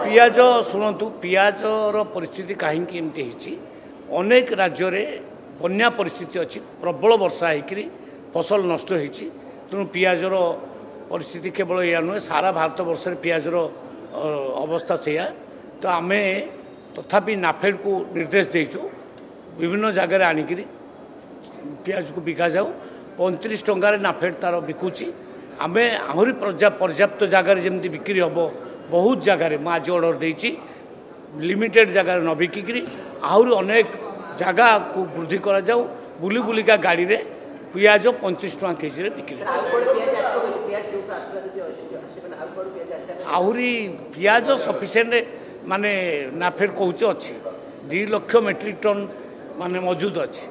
पियाज शुणु पियाजर परिस्थिति कहीं एमती अनेक राज्य में बन्या परिस्थिति अच्छी प्रबल वर्षा होकर फसल नष्ट होती तेणु पियाजर परिस्थिति केवल या नुहे सारा भारत वर्ष पियाजर अवस्था से तो आम तथापि नाफेड को निर्देश देचु विभिन्न जगार आणिक पियाज को बिका जाऊ 35 टंकार नाफेड तार बिकुची आम आहरी पर्याप्त जगार जमी बिक्री हम बहुत जगार मुझे आज अर्डर देती लिमिटेड जगार न बिकिकी आहरी अनेक जगह को वृद्धि करा जाऊ बुली बुलिका गाड़ी रे पियाज 35 टका केजी बिक्री आहरी पियाज सफिसीयंट माने नाफेड कहूँ अच्छी 2 लाख मेट्रिक टन माने मौजूद अच्छी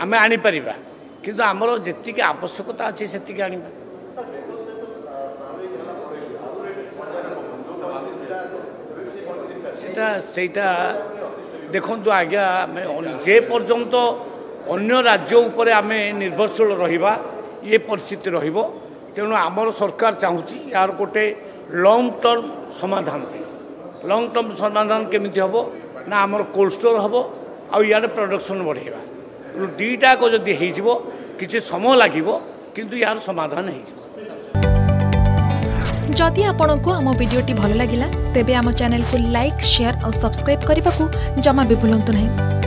आम आनीपर किंतु आमर जी आवश्यकता अच्छी से आने सेटा देखु आज्ञा जे पर्यंत अन्य राज्य उपर आम निर्भरशील रहा ये परिस्थिति तेणु आमर सरकार चाहूँगी यार गोटे लंग टर्म समाधान लंग टर्म समाधान केमी हम ना आमर कोल्ड स्टोर हम आड़ प्रोडक्शन बढ़ेगा दुईटा को जदि किसी समय लगे किंतु यार समाधान हो जदि आपंक आम भिडी भल लगा तेब आम चैनल को लाइक शेयर और सब्सक्राइब करने को जमा भी भूलु नहीं।